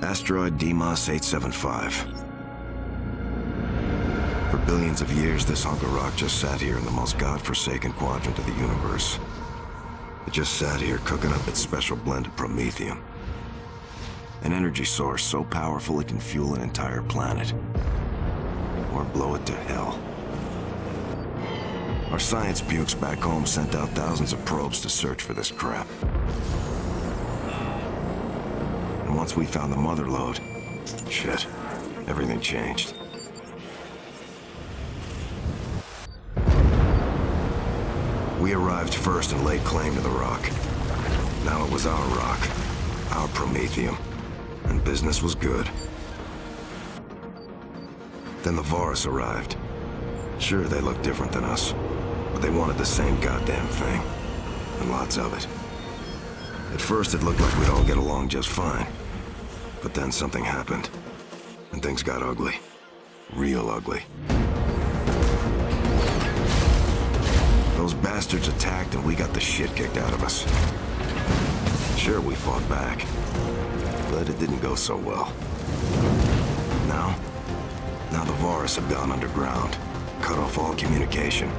Asteroid Deimos 875. For billions of years, this hunk of rock just sat here in the most godforsaken quadrant of the universe. It just sat here cooking up its special blend of promethium. An energy source so powerful it can fuel an entire planet. Or blow it to hell. Our science pukes back home sent out thousands of probes to search for this crap. And once we found the mother lode, shit, everything changed. We arrived first and laid claim to the rock. Now it was our rock, our promethium, and business was good. Then the Varus arrived. Sure, they looked different than us, but they wanted the same goddamn thing, and lots of it. At first, it looked like we'd all get along just fine, but then something happened, and things got ugly. Real ugly. Those bastards attacked and we got the shit kicked out of us. Sure, we fought back, but it didn't go so well. Now the Varus have gone underground, cut off all communication.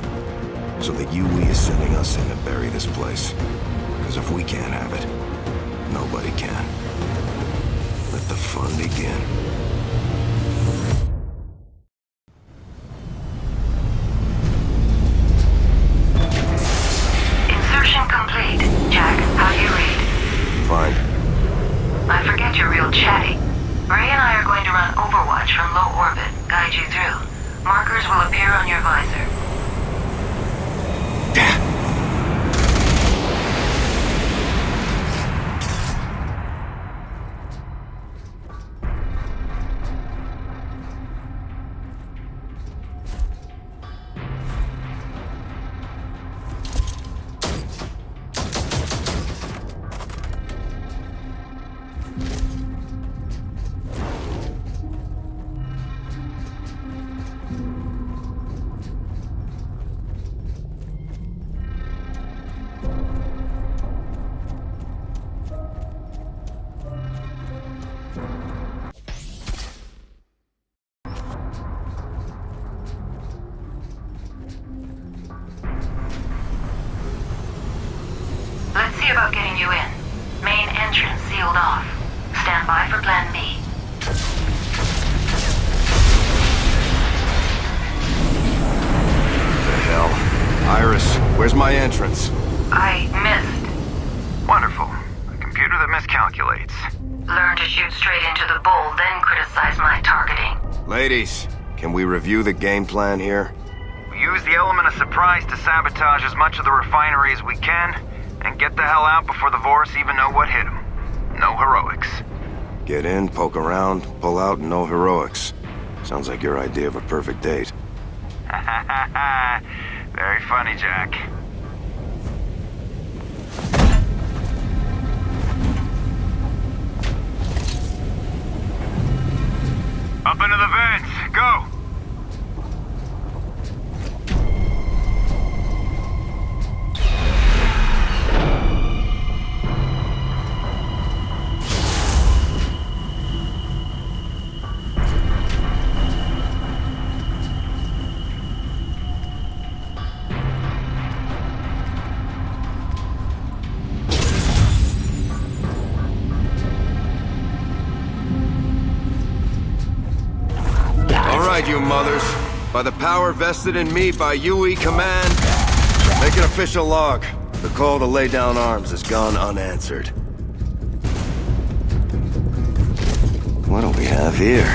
So the UE is sending us in to bury this place. Because if we can't have it, nobody can. Let the fun begin. Insertion complete. Jack, how do you read? Fine. I forget you're real chatty. Ray and I are going to run Overwatch from low orbit, guide you through. Markers will appear on your visor. Let's see about getting you in. Main entrance sealed off. Stand by for plan B. The hell? Iris, where's my entrance? I missed. Wonderful. A computer that miscalculates. Learn to shoot straight into the bull, then criticize my targeting. Ladies, can we review the game plan here? We use the element of surprise to sabotage as much of the refinery as we can, and get the hell out before the Vorus even know what hit them. No heroics. Get in, poke around, pull out, and no heroics. Sounds like your idea of a perfect date. Very funny, Jack. Up into the vents, go! You mothers, by the power vested in me by UE Command, make an official log. The call to lay down arms has gone unanswered. What do we have here?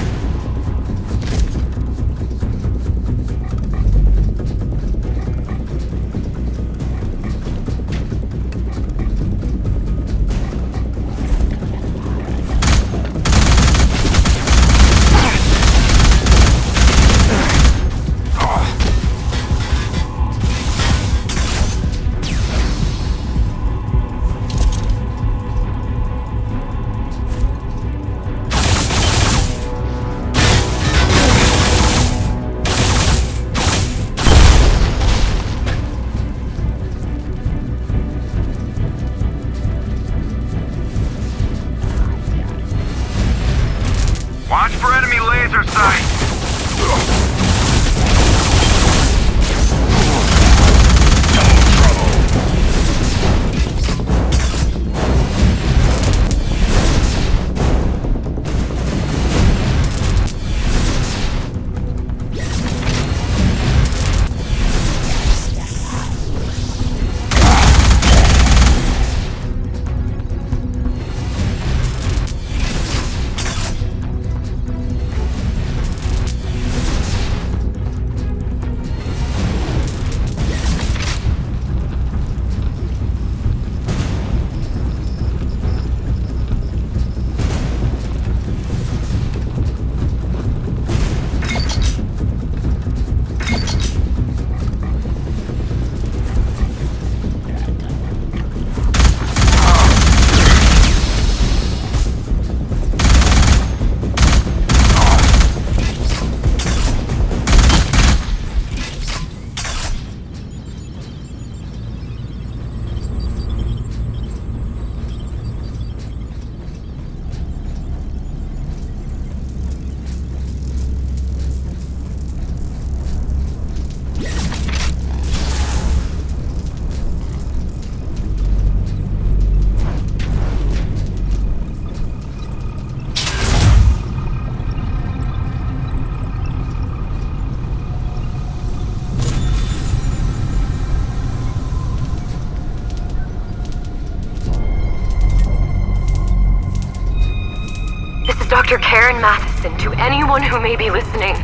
Dr. Karen Matheson, to anyone who may be listening,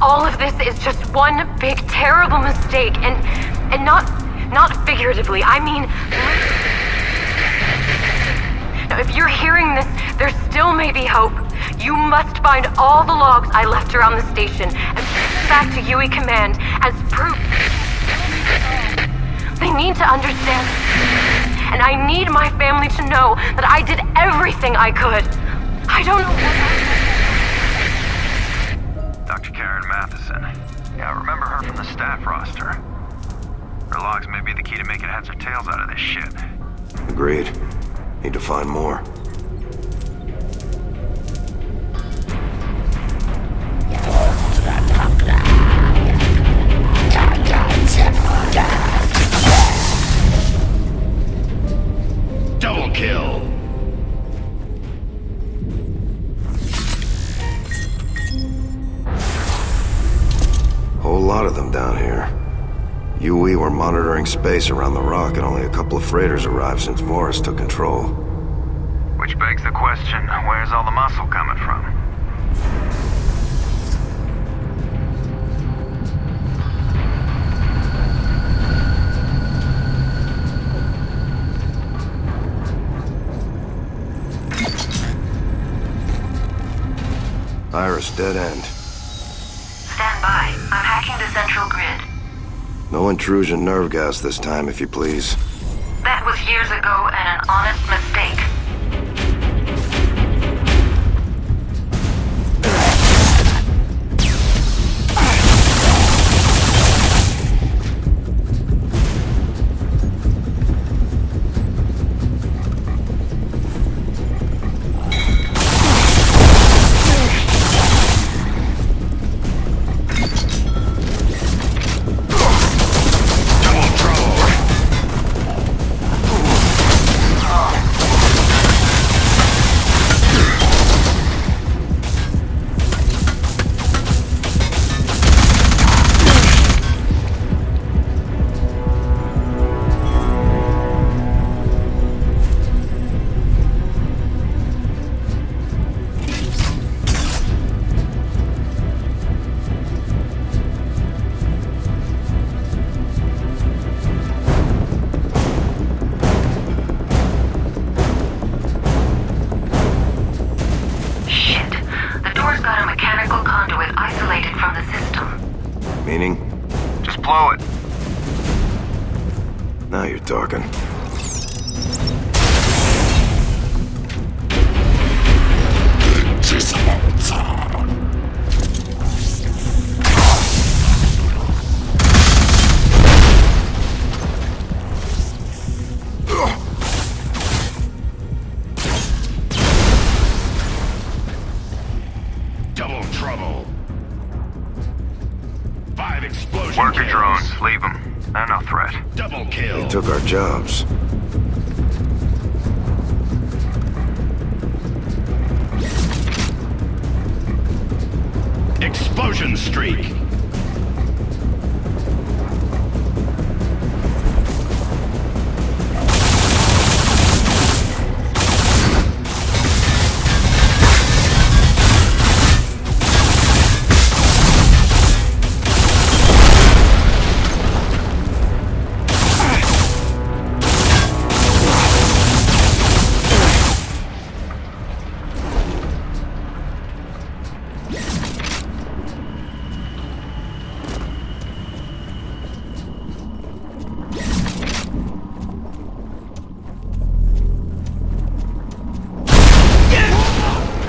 all of this is just one big, terrible mistake, and not figuratively, I mean... Now, if you're hearing this, there still may be hope. You must find all the logs I left around the station and bring them back to UE Command as proof. They need to understand, and I need my family to know that I did everything I could. I don't know what... Dr. Karen Matheson. Yeah, I remember her from the staff roster. Her logs may be the key to making heads or tails out of this shit. Agreed. Need to find more. Double kill. Whole lot of them down here. UE were monitoring space around the rock and only a couple of freighters arrived since Voris took control. Which begs the question, where's all the muscle coming from? Iris, dead end. Stand by. I'm hacking the central grid. No intrusion nerve gas this time, if you please. That was years ago and an honest mistake. Meaning? Just blow it. Now you're talking. Double trouble. 5 explosion Worker kills. drones, leave them. They're no threat. Double kill. They took our jobs. Explosion streak.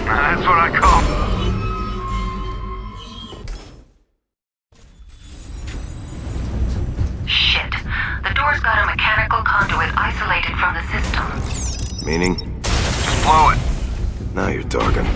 That's what I call... Shit. The door's got a mechanical conduit isolated from the system. Meaning? Just blow it. Now you're talking.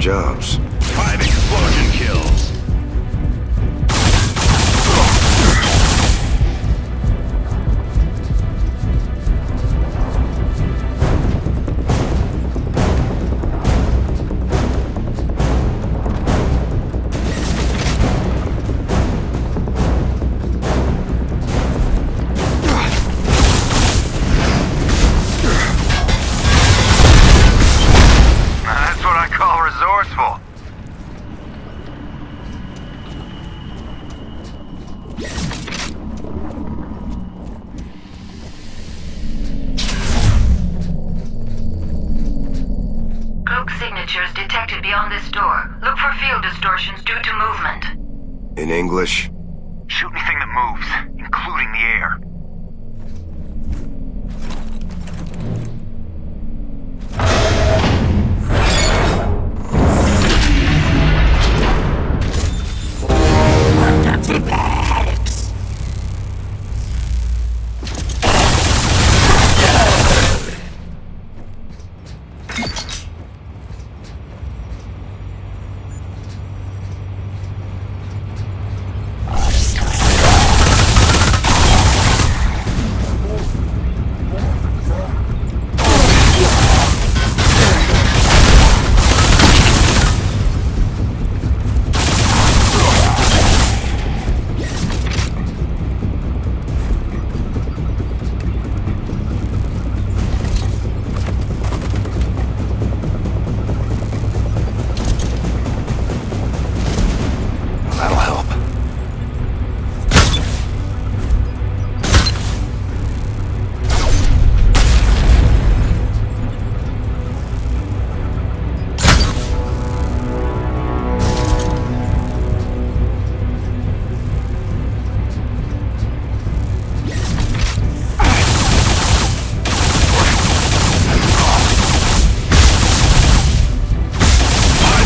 jobs. 5 explosion kills. That's what I call resourceful. Cloak signatures detected beyond this door. Look for field distortions due to movement. In English? Shoot anything that moves, including the air. That'll help.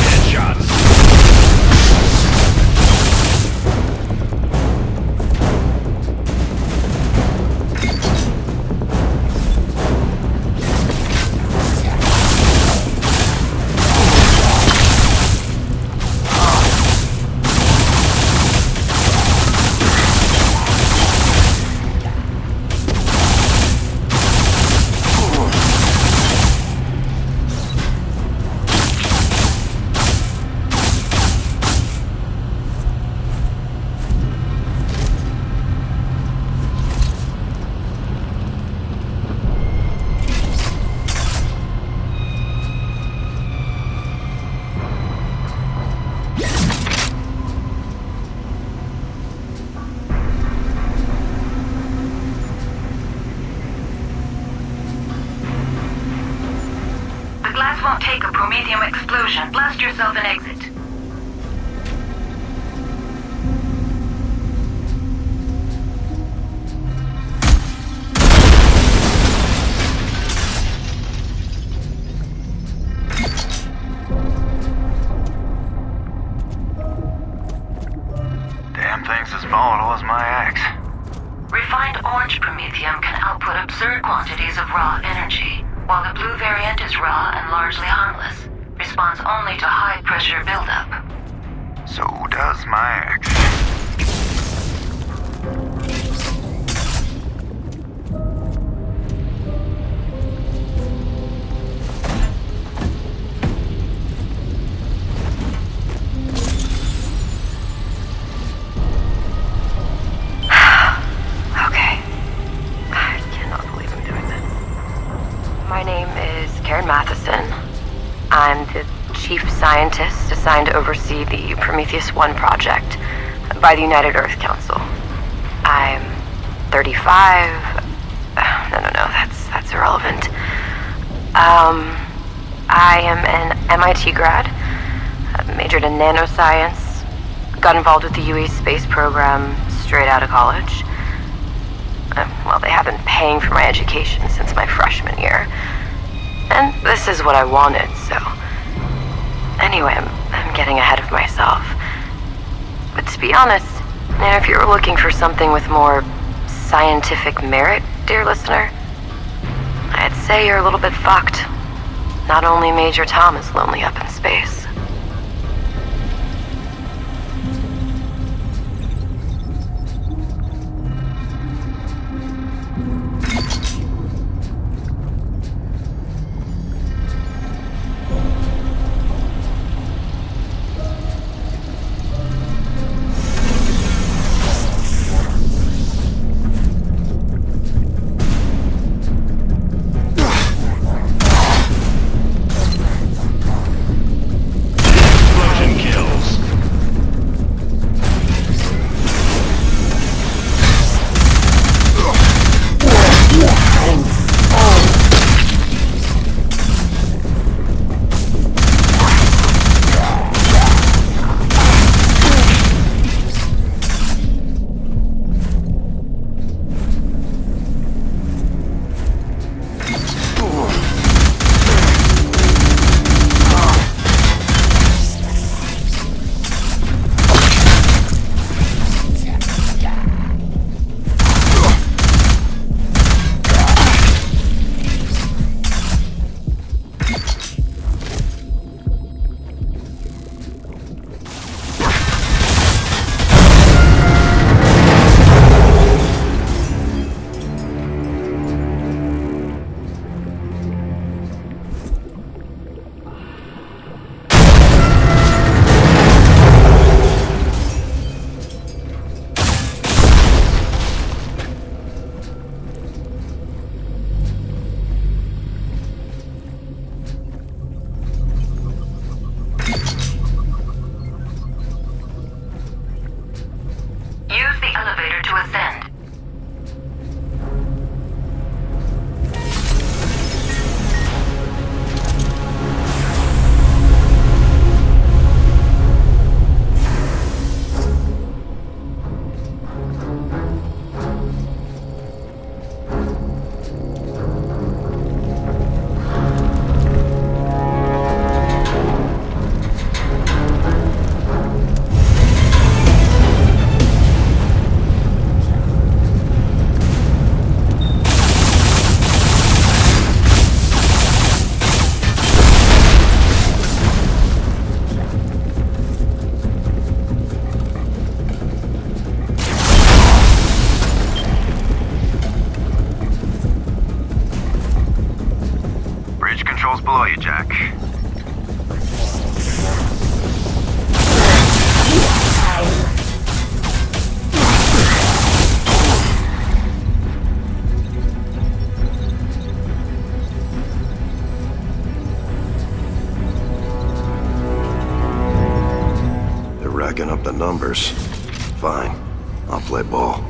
Headshots. The glass won't take a promethium explosion. Blast yourself and exit. Damn thing's as volatile as my axe. Refined orange promethium can output absurd quantities of raw energy, while the blue variant is raw and largely harmless. Responds only to high pressure buildup. So does my axe. Okay. I cannot believe I'm doing this. My name is Karen Matheson. I'm the chief scientist assigned to oversee the Prometheus 1 project by the United Earth Council. I'm 35. No, that's irrelevant. I am an MIT grad, majored in nanoscience, got involved with the UE space program straight out of college. Well, they have been paying for my education since my freshman year. And this is what I wanted, so... Anyway, I'm getting ahead of myself. But to be honest, if you were looking for something with more scientific merit, dear listener, I'd say you're a little bit fucked. Not only Major Tom is lonely up in space, clear to ascend. Bridge controls below you, Jack. They're racking up the numbers. Fine. I'll play ball.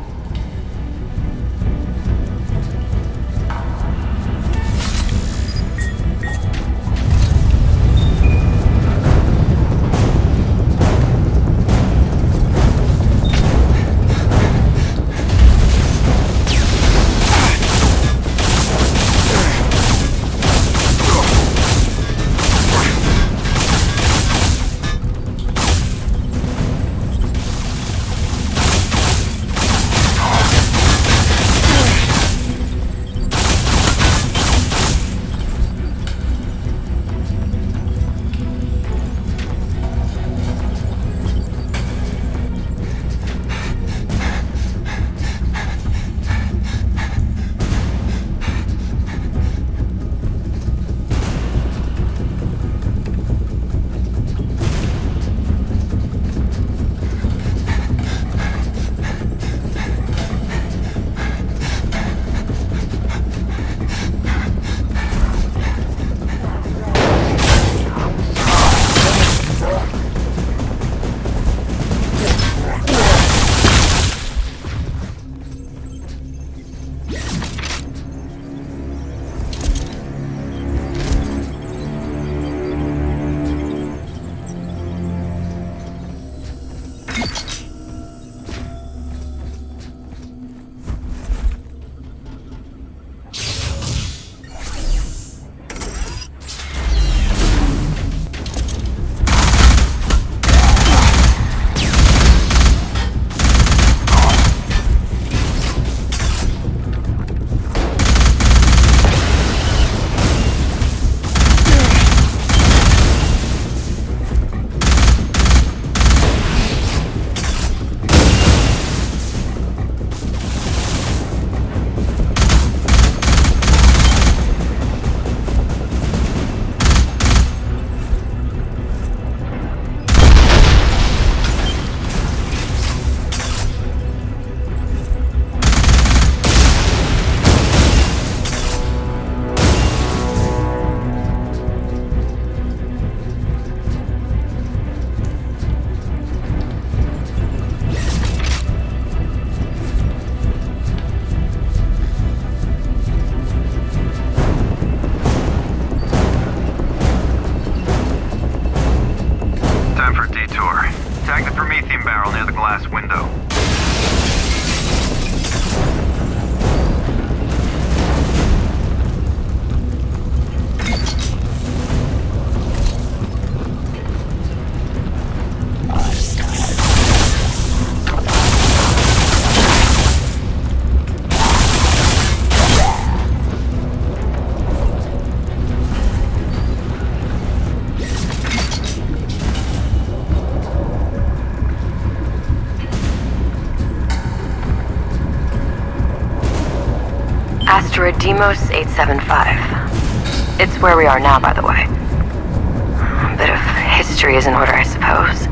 Asteroid Deimos 875. It's where we are now, by the way. A bit of history is in order, I suppose.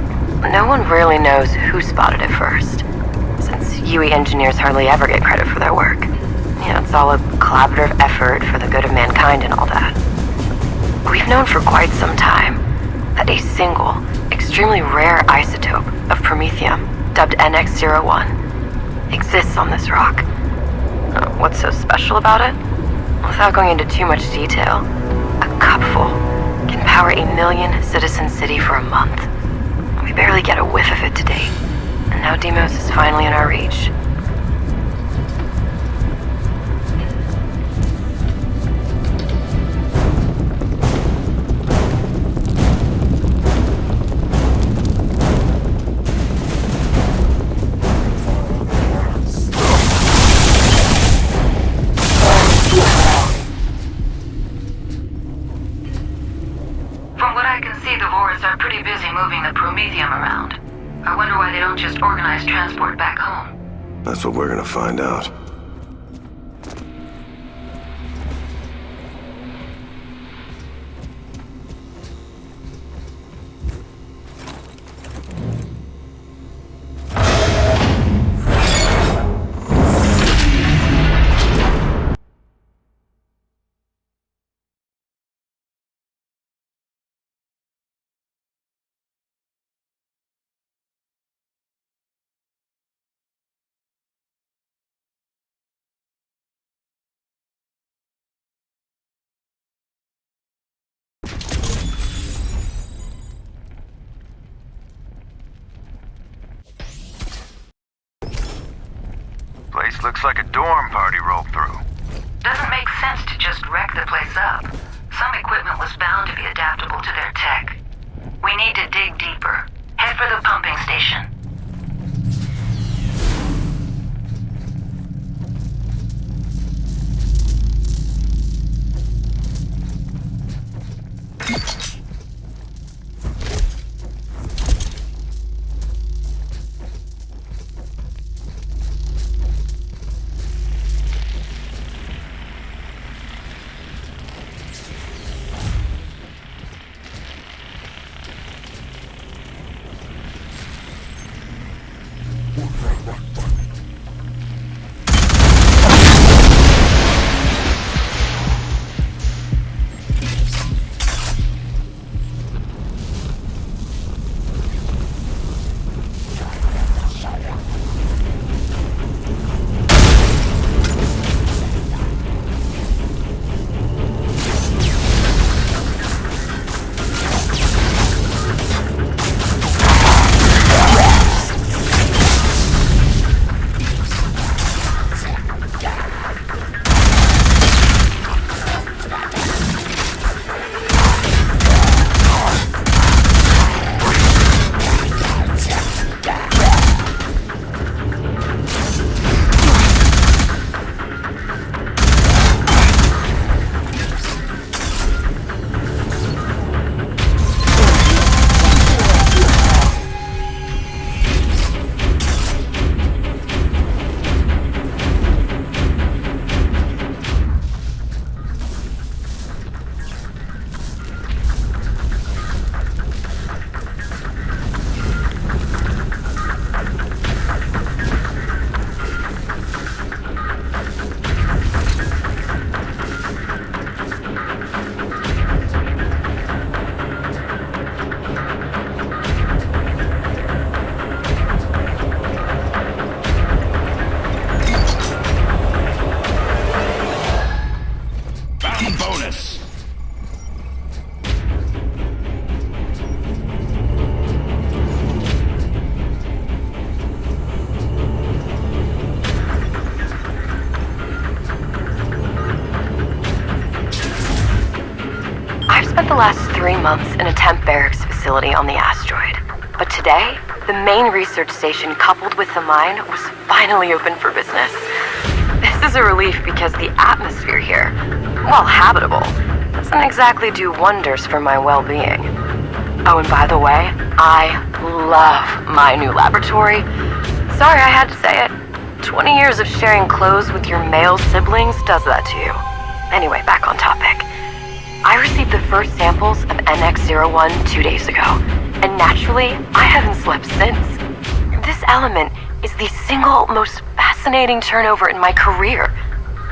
No one really knows who spotted it first, since UE engineers hardly ever get credit for their work. You know, it's all a collaborative effort for the good of mankind and all that. We've known for quite some time that a single, extremely rare isotope of promethium, dubbed NX-01, exists on this rock. What's so special about it? Without going into too much detail, a cupful can power 1 million citizen city for a month. We barely get a whiff of it to date, and now Deimos is finally in our reach. From what I can see, the Vorts are pretty busy moving the Promethium around. I wonder why they don't just organize transport back home. That's what we're gonna find out. Place looks like a dorm party rolled through. Doesn't make sense to just wreck the place up. Some equipment was bound to be adaptable to their tech. We need to dig deeper. Head for the pumping station. The last 3 months in a temp barracks facility on the asteroid. But today, the main research station coupled with the mine was finally open for business. This is a relief because the atmosphere here, while habitable, doesn't exactly do wonders for my well-being. Oh, and by the way, I love my new laboratory. Sorry I had to say it. 20 years of sharing clothes with your male siblings does that to you. Anyway, back on topic. I received the first samples of NX-01 2 days ago, and naturally, I haven't slept since. This element is the single most fascinating turnover in my career.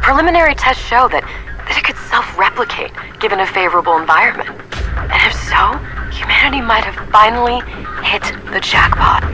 Preliminary tests show that it could self-replicate given a favorable environment. And if so, humanity might have finally hit the jackpot.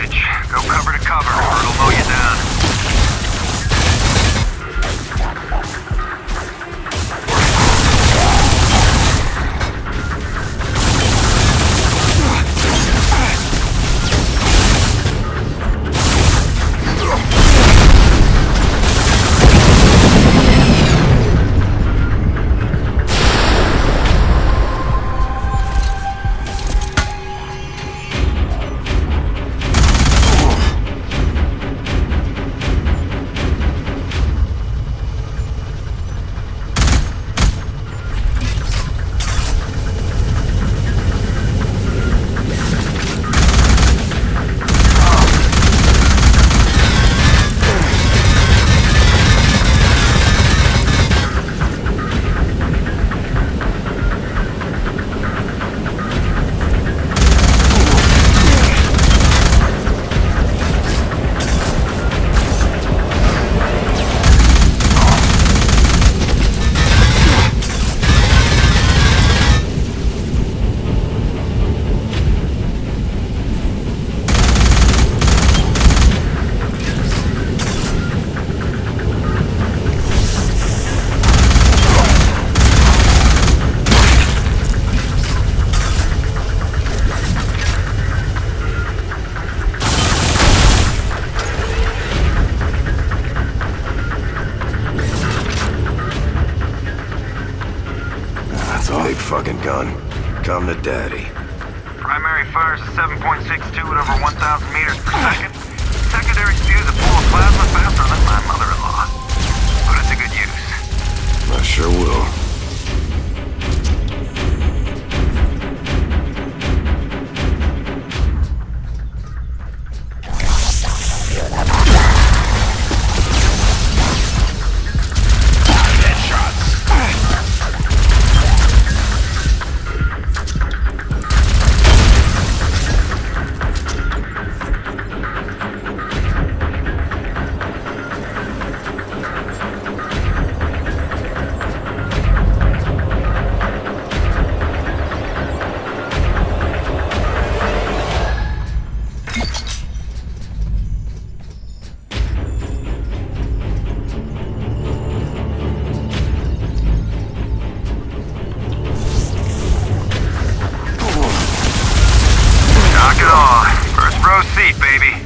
bridge. Go cover to cover, or it'll mow you down. Big fucking gun. Come to daddy. Primary fires at 7.62 at over 1,000 meters per second. Secondary spews a pool of plasma faster than my mother-in-law. Put it to good use. I sure will. Knock it off. First row seat, baby.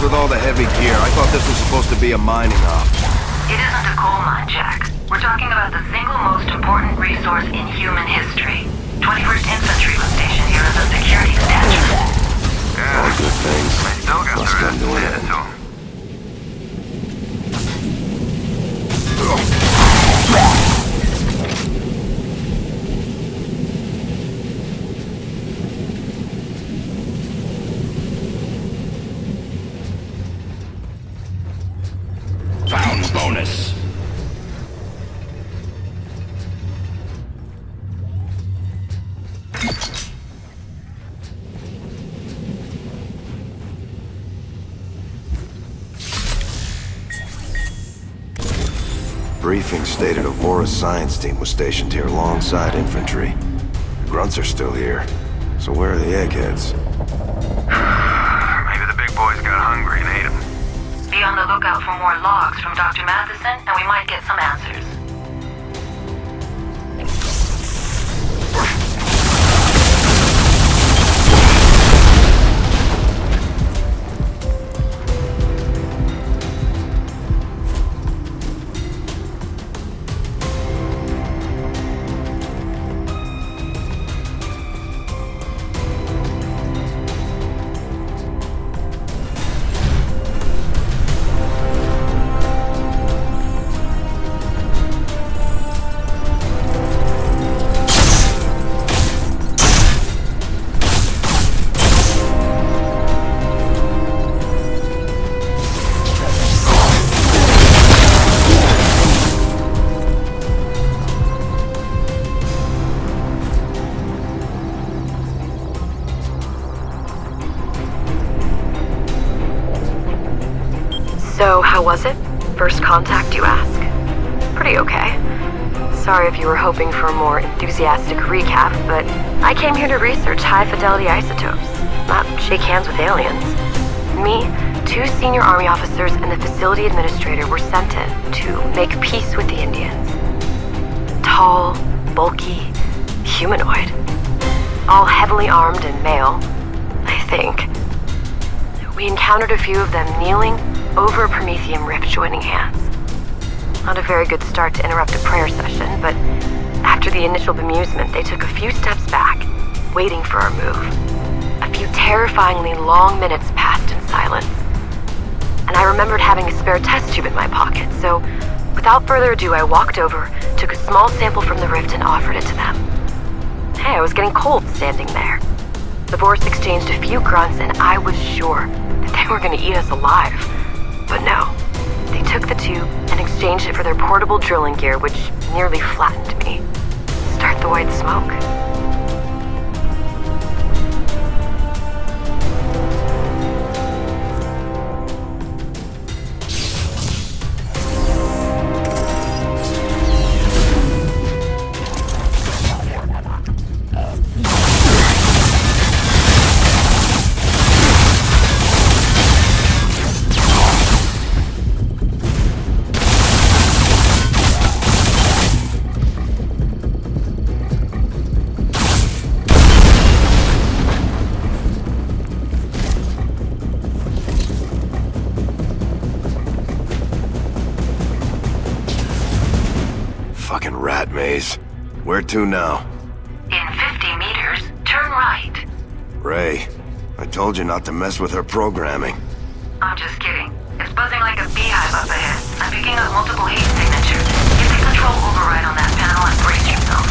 With all the heavy gear, I thought this was supposed to be a mining op. It isn't a coal mine, Jack. We're talking about the single most important resource in human history. 21st Infantry was stationed here as a security detachment. All good things They still got must their come to an ass end. to 'em. Found bonus. Briefing stated a Vorus science team was stationed here alongside infantry. The grunts are still here, so where are the eggheads? Maybe the big boys got hungry and ate them. Be on the lookout for more logs from Dr. Matheson, and we might get some answers. So, how was it? First contact, you ask? Pretty okay. Sorry if you were hoping for a more enthusiastic recap, but I came here to research high-fidelity isotopes, not shake hands with aliens. Me, 2 senior army officers, and the facility administrator were sent in to make peace with the Indians. Tall, bulky, humanoid. All heavily armed and male, I think. We encountered a few of them kneeling over a Prometheum rift joining hands. Not a very good start to interrupt a prayer session, but after the initial bemusement, they took a few steps back, waiting for our move. A few terrifyingly long minutes passed in silence. And I remembered having a spare test tube in my pocket, so without further ado, I walked over, took a small sample from the rift and offered it to them. Hey, I was getting cold standing there. The Vorse exchanged a few grunts and I was sure that they were going to eat us alive. But no, they took the tube and exchanged it for their portable drilling gear, which nearly flattened me. Start the white smoke. Fucking rat maze. Where to now? In 50 meters, turn right. Ray, I told you not to mess with her programming. I'm just kidding. It's buzzing like a beehive up ahead. I'm picking up multiple heat signatures. Hit the control override on that panel and brace yourself.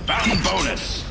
Bounty bonus.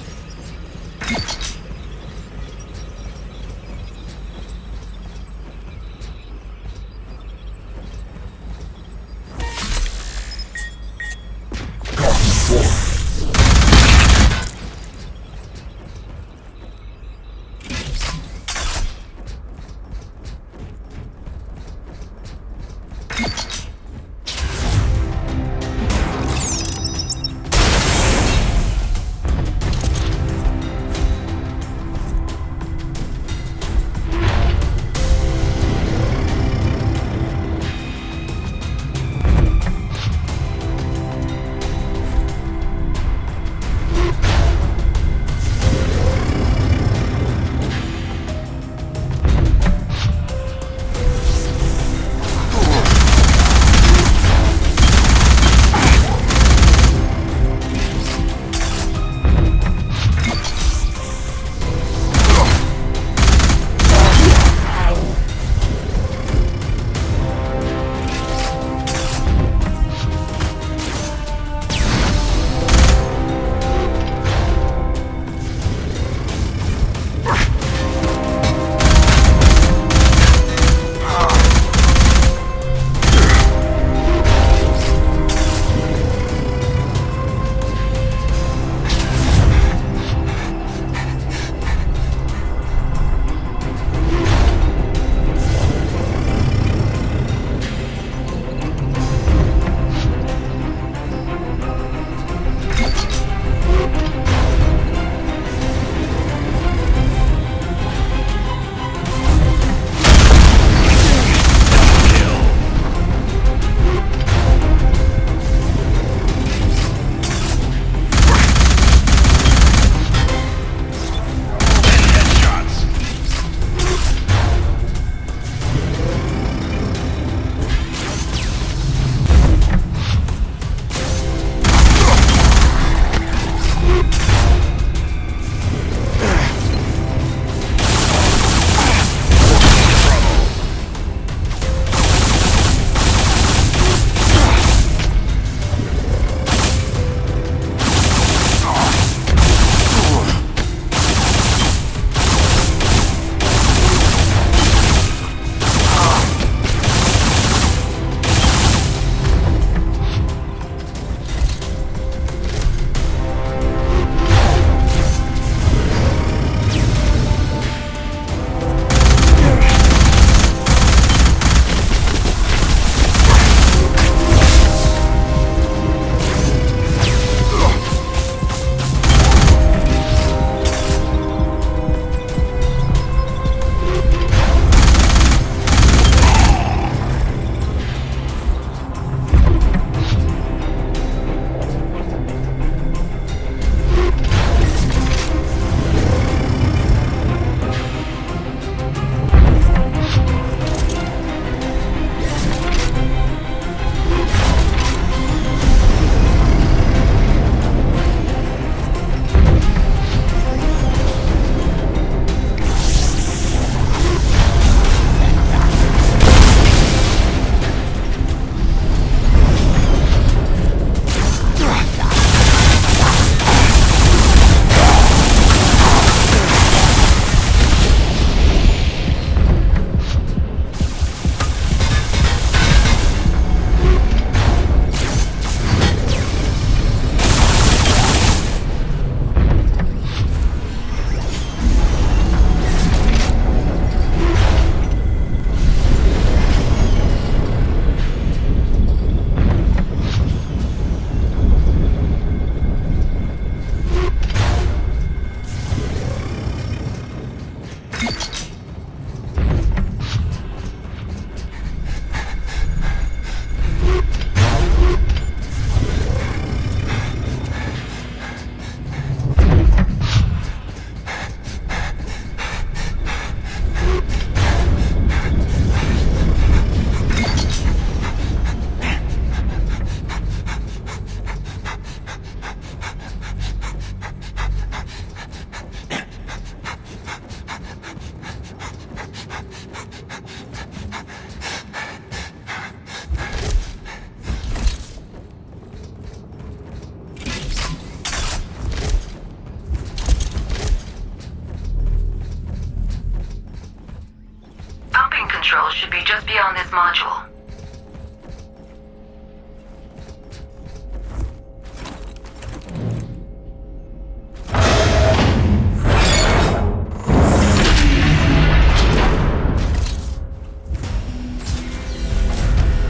control should be just beyond this module.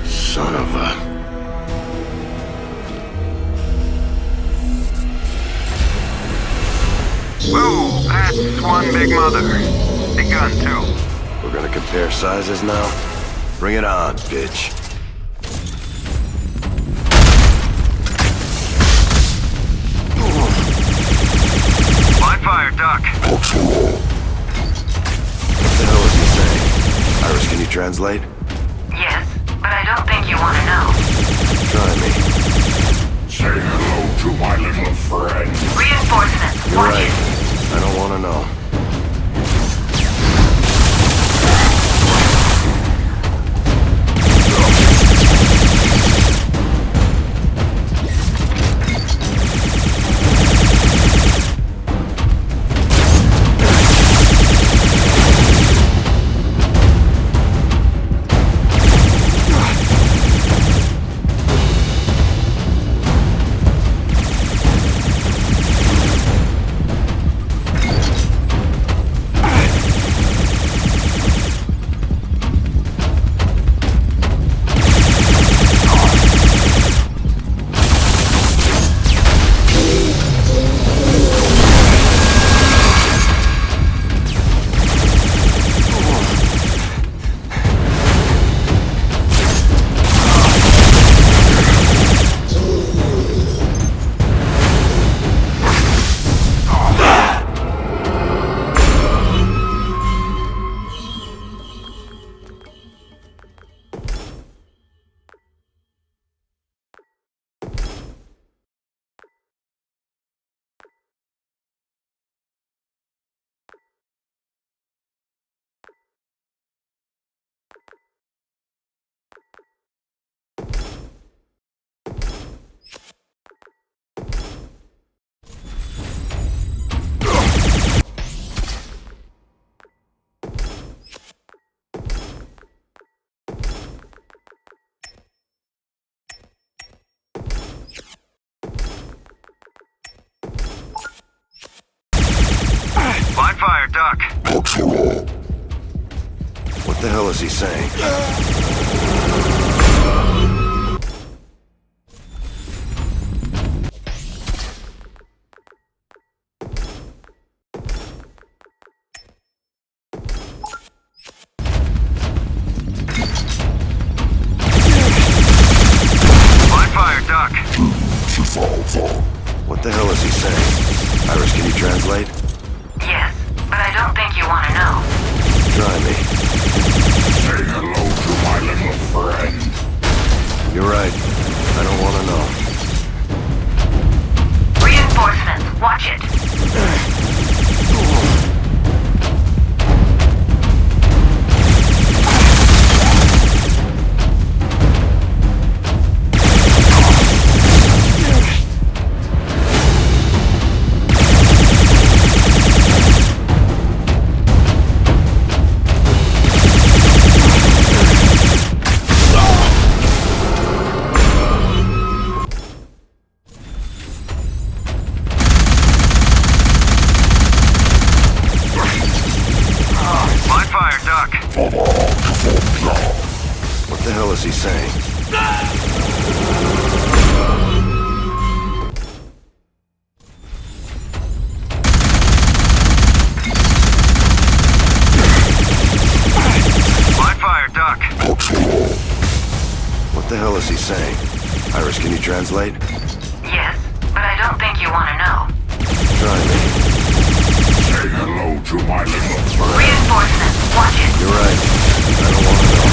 Son of a... Whoa, that's one big mother. Big gun, too. We're gonna compare sizes now? Bring it on, bitch. Live fire, duck. What the hell is he saying? Iris, can you translate? Yes, but I don't think you want to know. Try me. Say hello to my little friend. Reinforcements, You're watch right. it. I don't want to know. Live fire, duck. What the hell is he saying? Live fire, duck. What the hell is he saying? Iris, can you translate? Yes, but I don't think you want to know. Try me. Say hello to my little friend. You're right. I don't want to know. Reinforcements, watch it. Live fire, duck. What the hell is he saying? Live fire, duck. What the hell is he saying? Iris, can you translate? Yes, but I don't think you want to know. Try me. Say hello to my little friend. Reinforcements, watch it. You're right. I don't want to know.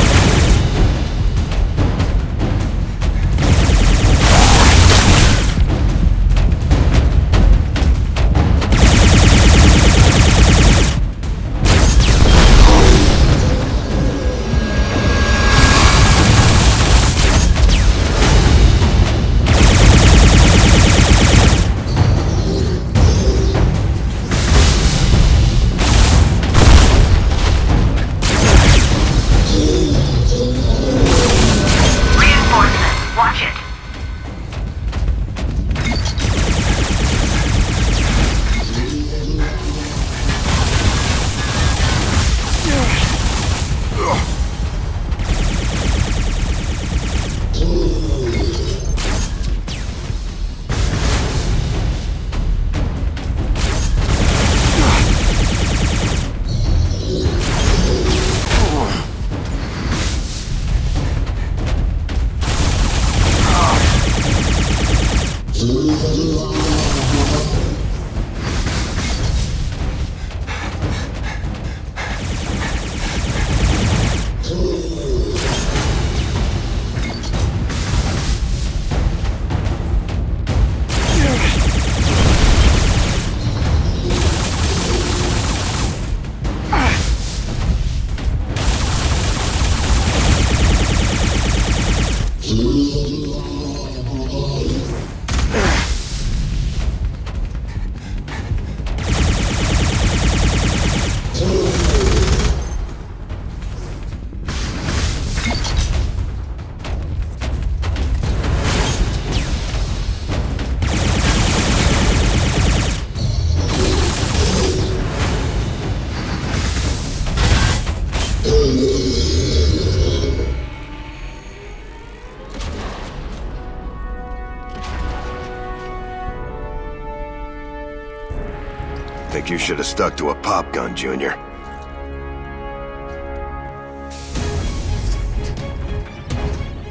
Think you should have stuck to a pop gun, Junior.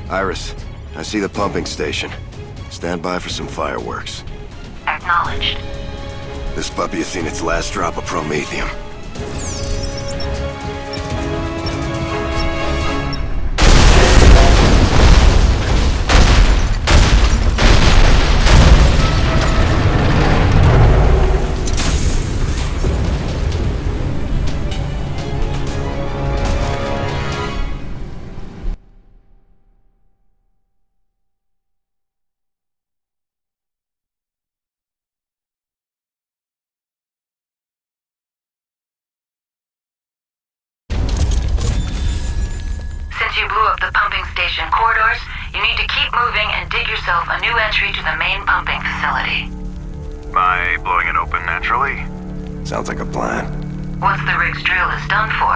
Iris, I see the pumping station. Stand by for some fireworks. Acknowledged. This puppy has seen its last drop of promethium. Since you blew up the pumping station corridors, you need to keep moving and dig yourself a new entry to the main pumping facility. By blowing it open naturally? Sounds like a plan. Once the rig's drill is done for,